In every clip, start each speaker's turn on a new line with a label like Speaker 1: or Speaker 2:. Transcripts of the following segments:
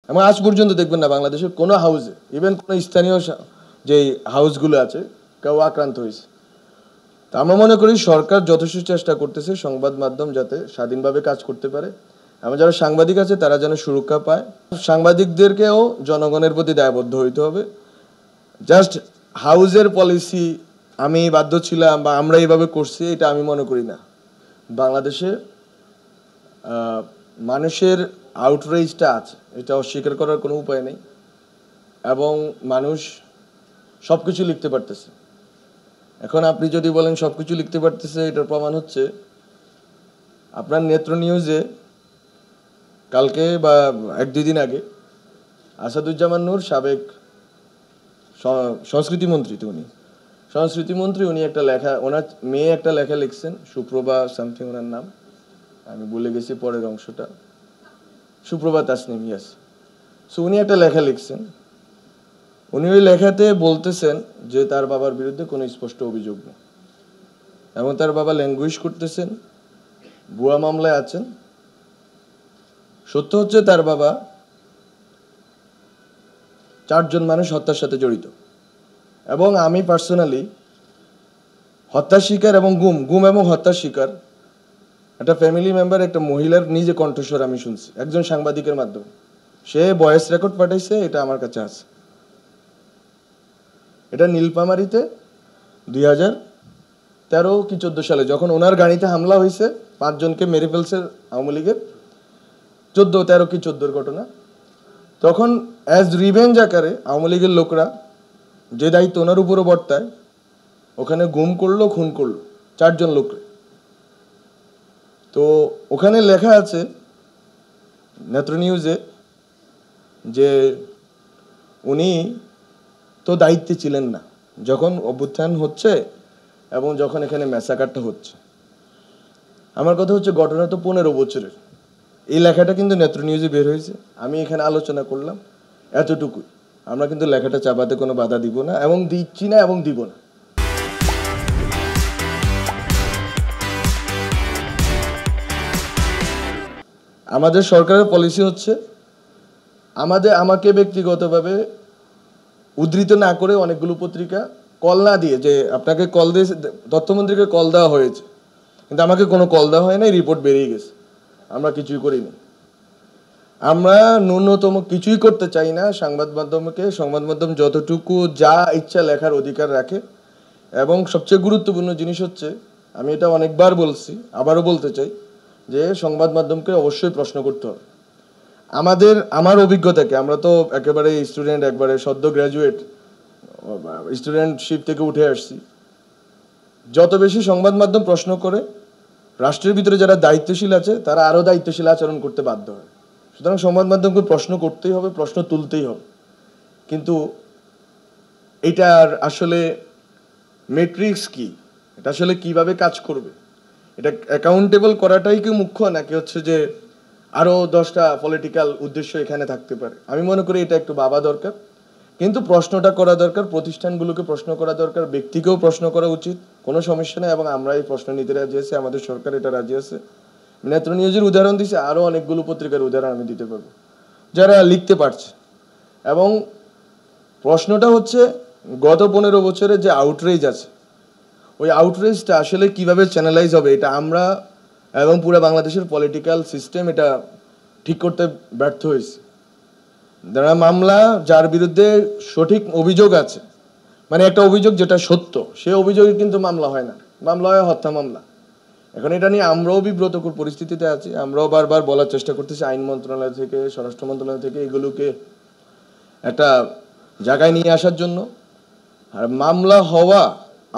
Speaker 1: এবং আজ পর্যন্ত দেখবেন না বাংলাদেশের কোনো হাউসে, ইভেন কোনো স্থানীয় যে হাউসগুলো আছে, কেউ আক্রান্ত হয়েছে। তা আমরা মনে করি সরকার যথেষ্ট চেষ্টা করতেছে সংবাদ মাধ্যম যাতে স্বাধীনভাবে কাজ করতে পারে এবং যারা সাংবাদিক আছে তারা যেন সুরক্ষা পায়। সাংবাদিকদেরকেও জনগণের প্রতি দায়বদ্ধ হইতে হবে। জাস্ট হাউসের পলিসি আমি বাধ্য ছিলাম বা আমরা এইভাবে করছি, এটা আমি মনে করি না। বাংলাদেশে মানুষের আউটরেজটা আছে, এটা অস্বীকার করার কোনো উপায় নেই। এবং মানুষ সব কিছু লিখতে পারতেছে। এখন আপনি যদি বলেন সব কিছু লিখতে পারতেছে, এটার প্রমাণ হচ্ছে আপনার নেত্র নিউজে কালকে বা 1-2 দিন আগে আসাদুজ্জামান নূর, সাবেক সংস্কৃতি মন্ত্রী, উনি একটা লেখা, ওনার মেয়ে একটা লেখা লিখছেন, সুপ্রভা সামথিং ওনার নাম, আমি ভুলে গেছি পরের অংশটা, সুপ্রভা তাসনিম, ইয়াস। সো উনি একটা লেখা লিখছেন। উনি ওই লেখাতে বলতেছেন যে তার বাবার বিরুদ্ধে কোনো স্পষ্ট অভিযোগ নেই এবং তার বাবা ল্যাঙ্গুয়েজ করতেছেন, ভুয়া মামলায় আছেন। সত্য হচ্ছে তার বাবা 4 জন মানুষ হত্যার সাথে জড়িত এবং আমি পার্সোনালি হত্যার শিকার এবং গুম এবং হত্যার শিকার একটা ফ্যামিলি মেম্বার, একটা মহিলার নিজে কণ্ঠস্বর আমি শুনছি একজন সাংবাদিকের মাধ্যমে। সে ভয়েস রেকর্ড পাঠাইছে, এটা আমার কাছে আছে। এটা নীলফামারীতে 2013 কি 14 সালে যখন ওনার গাড়িতে হামলা হয়েছে, 5 জনকে মেরে ফেলছে আওয়ামী লীগের, 13 কি 14 ঘটনা। তখন অ্যাজ রিভেঞ্জ আকারে আওয়ামী লীগের লোকরা যে দায়িত্ব ওনার উপরও বর্তায়, ওখানে গুম করলো, খুন করলো 4 জন লোককে। তো ওখানে লেখা আছে নেত্র নিউজে যে উনি তো দায়িত্বে ছিলেন না যখন অভ্যুত্থান হচ্ছে এবং যখন এখানে ম্যাসাকারটা হচ্ছে। আমার কথা হচ্ছে ঘটনা তো 15 বছরের। এই লেখাটা কিন্তু নেত্র নিউজে বের হয়েছে, আমি এখানে আলোচনা করলাম, এতটুকুই। আমরা কিন্তু লেখাটা চাপাতে কোনো বাধা দিব না এবং দিচ্ছি না এবং দিব না। আমাদের সরকারের পলিসি হচ্ছে আমাকে ব্যক্তিগতভাবে উদ্ধৃত না করে অনেকগুলো পত্রিকা কল না দিয়ে, যে আপনাকে কল দিয়ে তথ্যমন্ত্রীকে কল দেওয়া হয়েছে, কিন্তু আমাকে কোনো কল দেওয়া হয় নাই, রিপোর্ট বেরিয়ে গেছে, আমরা কিছুই করিনি। আমরা ন্যূনতম কিছুই করতে চাই না। সংবাদ মাধ্যম যতটুকু যা ইচ্ছা লেখার অধিকার রাখে। এবং সবচেয়ে গুরুত্বপূর্ণ জিনিস হচ্ছে, আমি এটা অনেকবার বলছি, আবারও বলতে চাই, যে সংবাদ মাধ্যমকে অবশ্যই প্রশ্ন করতে হবে। আমার অভিজ্ঞতাকে, আমরা তো একেবারে স্টুডেন্ট, একবারে সদ্য গ্র্যাজুয়েট, স্টুডেন্টশিপ থেকে উঠে আসছি। যত বেশি সংবাদ মাধ্যম প্রশ্ন করে, রাষ্ট্রের ভিতরে যারা দায়িত্বশীল আছে তারা আরও দায়িত্বশীল আচরণ করতে বাধ্য হয়। সুতরাং সংবাদ মাধ্যমকে প্রশ্ন করতেই হবে, প্রশ্ন তুলতেই হবে। কিন্তু এটার আসলে মেট্রিক্স কি, এটা আসলে কিভাবে কাজ করবে, এটা অ্যাকাউন্টেবল করাটাই কি মুখ্য, নাকি হচ্ছে যে আরও 10টা পলিটিক্যাল উদ্দেশ্য এখানে থাকতে পারে? আমি মনে করি এটা একটু ভাবা দরকার। কিন্তু প্রশ্নটা করা দরকার, প্রতিষ্ঠানগুলোকে প্রশ্ন করা দরকার, ব্যক্তিকেও প্রশ্ন করা উচিত, কোনো সমস্যা নেই। এবং আমরা এই প্রশ্ন নিতে রাজি আছি, আমাদের সরকার এটা রাজি আছে। নেত্র নিউজের উদাহরণ দিছে, আরও অনেকগুলো পত্রিকার উদাহরণ আমি দিতে পারবো যারা লিখতে পারছে। এবং প্রশ্নটা হচ্ছে, গত 15 বছরের যে আউটরেজ আছে, ওই আউটরেজটা আসলে কিভাবে চ্যানেলাইজ হবে, এটা আমরা এবং পুরো বাংলাদেশের পলিটিক্যাল সিস্টেম এটা ঠিক করতে ব্যর্থ হয়েছে। যারা মামলা, যার বিরুদ্ধে সঠিক অভিযোগ আছে, মানে একটা অভিযোগ যেটা সত্য, সে অভিযোগে কিন্তু মামলা হয় না, মামলা হয় হত্যা মামলা। এখন এটা নিয়ে আমরাও বিব্রতকর পরিস্থিতিতে আছি। আমরাও বারবার বলার চেষ্টা করতেছি আইন মন্ত্রণালয় থেকে, স্বরাষ্ট্র মন্ত্রণালয় থেকে, এগুলোকে একটা জায়গায় নিয়ে আসার জন্য। আর মামলা হওয়া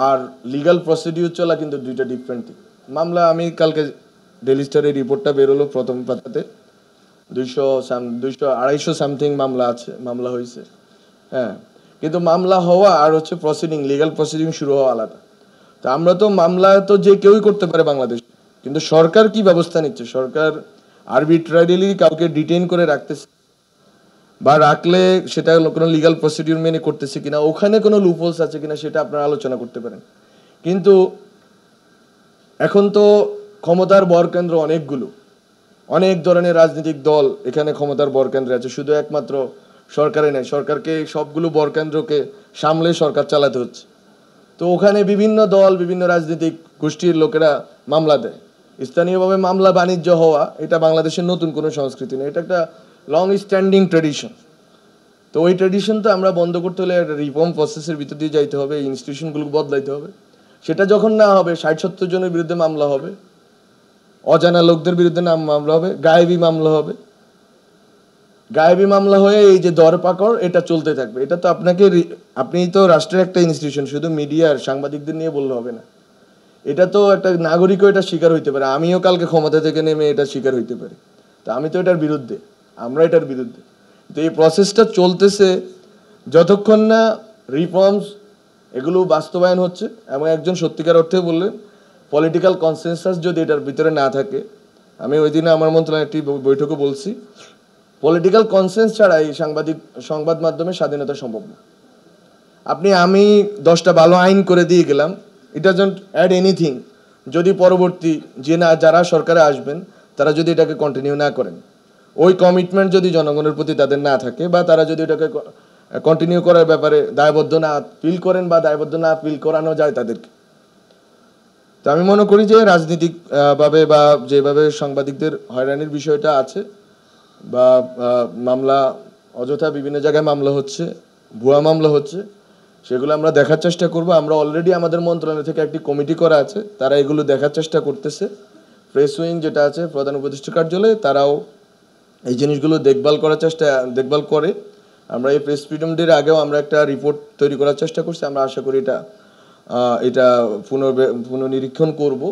Speaker 1: আর লিগ্যাল প্রসিডিউর চলা কিন্তু 2টা ডিফারেন্ট থিং। মামলা, আমি কালকে ডেইলি স্টারের রিপোর্টটা বেরোলো প্রথম পাতাতে, 200-250 সামথিং মামলা হয়েছে, হ্যাঁ। কিন্তু মামলা হওয়া আর হচ্ছে প্রসিডিং, লিগ্যাল প্রসিডিং শুরু হওয়া আলাদা। তো আমরা তো মামলা তো যে কেউই করতে পারে বাংলাদেশ, কিন্তু সরকার কি ব্যবস্থা নিচ্ছে? সরকার আরবিট্রারিলি কাউকে ডিটেইন করে রাখতেছে, বা রাখলে সেটা কোনো লিগ্যাল প্রসিডিউর মেনে করতেছে কিনা, ওখানে কোনো লুপহোলস আছে কিনা, সেটা আপনারা আলোচনা করতে পারেন। কিন্তু এখন তো ক্ষমতার বরকেন্দ্র অনেকগুলো, অনেক ধরনের রাজনৈতিক দল এখানে ক্ষমতার বরকেন্দ্রে আছে, শুধু একমাত্র সরকারে নেই, সরকারকে সবগুলো বরকেন্দ্রকে সামলে সরকার চালাতে হচ্ছে। তো ওখানে বিভিন্ন দল, বিভিন্ন রাজনৈতিক গোষ্ঠীর লোকেরা মামলা দেয়। স্থানীয়ভাবে মামলা বাণিজ্য হওয়া এটা বাংলাদেশের নতুন কোনো সংস্কৃতি নেই, এটা একটা লং স্ট্যান্ডিং ট্রেডিশন। তো ওই ট্রেডিশন তো আমরা বন্ধ করতে হলে একটা রিফর্ম প্রসেসের ভিতর দিয়ে যাইতে হবে, ইনস্টিটিউশনগুলো বদলাইতে হবে। সেটা যখন না হবে, 60-70 জনের বিরুদ্ধে মামলা হবে, অজানা লোকদের বিরুদ্ধে মামলা হবে, গায়েবী মামলা হবে। গায়েবী মামলা হয়ে এই যে দরপাকড় এটা চলতে থাকবে। এটা তো আপনি তো রাষ্ট্রের একটা ইনস্টিটিউশন, শুধু মিডিয়ার সাংবাদিকদের নিয়ে বললে হবে না। এটা তো একটা নাগরিকও এটা শিকার হইতে পারে, আমিও কালকে ক্ষমতা থেকে নেমে এটা শিকার হইতে পারি। তা আমি তো এটার বিরুদ্ধে, আমরা এটার বিরুদ্ধে। তো এই প্রসেসটা চলতেছে যতক্ষণ না রিফর্মস এগুলো বাস্তবায়ন হচ্ছে, এবং একজন সত্যিকার অর্থে বললেন পলিটিক্যাল কনসেনসাস যদি এটার ভিতরে না থাকে, আমি ওই দিনে আমার মন্ত্রণালয়ের একটি বৈঠকে বলছি, পলিটিক্যাল কনসেন্স ছাড়া এই সংবাদ মাধ্যমের স্বাধীনতা সম্ভব না। আমি 10টা ভালো আইন করে দিয়ে গেলাম, ইট ডাজন্ট অ্যাড এনিথিং যদি পরবর্তী যারা সরকারে আসবেন তারা যদি এটাকে কন্টিনিউ না করেন, ওই কমিটমেন্ট যদি জনগণের প্রতি তাদের না থাকে, বা তারা যদি এটাকে কন্টিনিউ করার ব্যাপারে দায়বদ্ধ না ফিল করেন, বা দায়বদ্ধ না ফিল করানো যায় তাদেরকে। তো আমি মনে করি যে রাজনীতিক ভাবে বা যেভাবে সাংবাদিকদের হয়রানির বিষয়টা আছে, বা মামলা অযথা বিভিন্ন জায়গায় মামলা হচ্ছে, ভুয়া মামলা হচ্ছে, সেগুলো আমরা দেখার চেষ্টা করব। আমরা অলরেডি আমাদের মন্ত্রণালয় থেকে একটি কমিটি করা আছে, তারা এগুলো দেখার চেষ্টা করতেছে। প্রেস উইং যেটা আছে প্রধান উপদেষ্টা কার্যালয়ে, তারাও এই জিনিসগুলো দেখভাল করে। আমরা এই প্রেস ফ্রিডম ডের আগেও আমরা একটা রিপোর্ট তৈরি করার চেষ্টা করছি। আমরা আশা করি এটা পুনর্নিরীক্ষণ করব,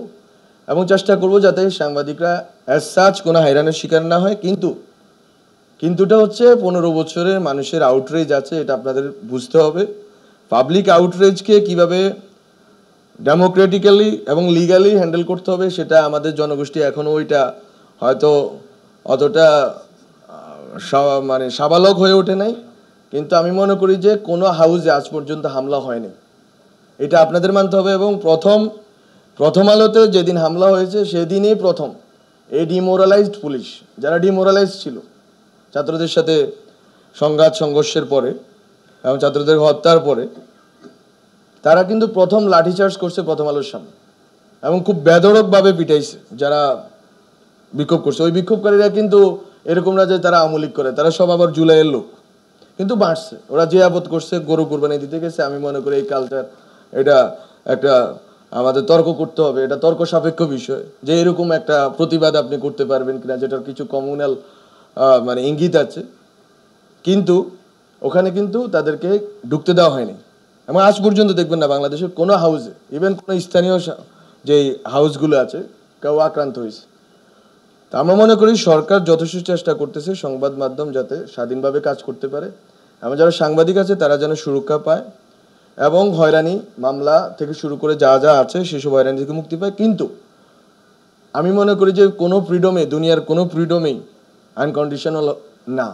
Speaker 1: এবং চেষ্টা করব যাতে সাংবাদিকরা অ্যাজ সাচ কোনো হয়রানির শিকার না হয়। কিন্তুটা হচ্ছে 15 বছরের মানুষের আউটরেজ আছে, এটা আপনাদের বুঝতে হবে। পাবলিক আউটরেজকে কিভাবে ডেমোক্রেটিক্যালি এবং লিগালি হ্যান্ডেল করতে হবে, সেটা আমাদের জনগোষ্ঠী এখনও ওইটা হয়তো অতটা সাবালক হয়ে ওঠে নাই। কিন্তু আমি মনে করি যে কোনো হাউসে আজ পর্যন্ত হামলা হয়নি, এটা আপনাদের মানতে হবে। এবং প্রথম আলোতে যেদিন হামলা হয়েছে সেদিনই প্রথম এই ডিমোরালাইজড পুলিশ, যারা ডিমোরালাইজড ছিল ছাত্রদের সাথে সংঘর্ষের পরে এবং ছাত্রদের হত্যার পরে, তারা কিন্তু প্রথম লাঠিচার্জ করছে প্রথম আলোর সামনে, এবং খুব বেধড়কভাবে পিটাইছে যারা বিক্ষোভ করছে। ওই বিক্ষোভকারীরা কিন্তু এরকম না যে তারা আমলিক করে, তারা সব আবার জুলাইয়ের লোক, কিন্তু বাঁচছে। ওরা যে আপদ করছে, গরু কোরবানি দিতে গেছে। আমি মনে করি এই কালচার, এটা একটা আমাদের তর্ক করতে হবে, এটা তর্ক সাপেক্ষ বিষয় যে এরকম একটা প্রতিবাদ আপনি করতে পারবেন কিনা, যেটার কিছু কমিউনাল ইঙ্গিত আছে। কিন্তু ওখানে কিন্তু তাদেরকে ঢুকতে দেওয়া হয়নি, এবং আজ পর্যন্ত দেখবেন না বাংলাদেশের কোনো হাউসে, ইভেন কোনো স্থানীয় যে হাউসগুলো আছে, কেউ আক্রান্ত হয়েছে। তা আমরা মনে করি সরকার যথেষ্ট চেষ্টা করতেছে সংবাদ মাধ্যম যাতে স্বাধীনভাবে কাজ করতে পারে, এবং যারা সাংবাদিক আছে তারা যেন সুরক্ষা পায়, এবং হয়রানি মামলা থেকে শুরু করে যা আছে সেসব হয়রানি থেকে মুক্তি পায়। কিন্তু আমি মনে করি যে কোনো ফ্রিডমে, দুনিয়ার কোনো ফ্রিডমেই আনকন্ডিশনাল না।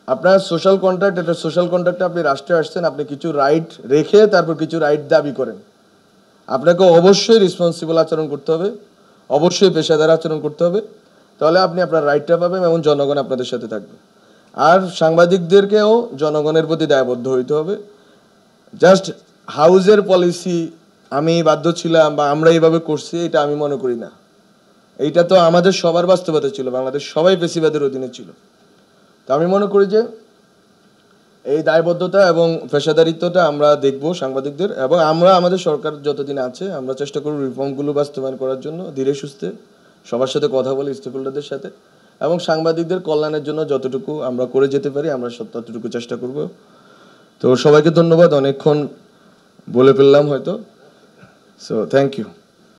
Speaker 1: আপনার সোশ্যাল কন্ট্রাক্ট, এটা সোশ্যাল কন্ট্রাক্টে আপনি রাষ্ট্রে আসছেন, আপনি কিছু রাইট রেখে তারপর কিছু রাইট দাবি করেন। আপনাকে অবশ্যই রেসপন্সিবল আচরণ করতে হবে, অবশ্যই পেশাদার আচরণ করতে হবে, তাহলে আপনি আপনার রাইটটা পাবেন এবং জনগণ আপনাদের সাথে থাকবে। আর সাংবাদিকদেরকেও জনগণের প্রতি দায়বদ্ধ হইতে হবে। জাস্ট হাউজের পলিসি আমি বাধ্য ছিলাম বা আমরা এইভাবে করছি, এটা আমি মনে করি না। এইটা তো আমাদের সবার বাস্তবতা ছিল, বাংলাদেশ সবাই পেশিবাদের অধীনে ছিল। তো আমি মনে করি যে এই দায়বদ্ধতা এবং পেশাদারিত্বটা আমরা দেখব সাংবাদিকদের, এবং আমরা আমাদের সরকার যতদিন আছে আমরা চেষ্টা করব রিফর্মগুলো বাস্তবায়ন করার জন্য, ধীরে সুস্থে সবার সাথে কথা বলে, স্টেকহোল্ডারদের সাথে, এবং সাংবাদিকদের কল্যাণের জন্য যতটুকু আমরা করে যেতে পারি আমরা ততটুকু চেষ্টা করব। তো সবাইকে ধন্যবাদ, অনেকক্ষণ বলে ফেললাম হয়তো। So thank you.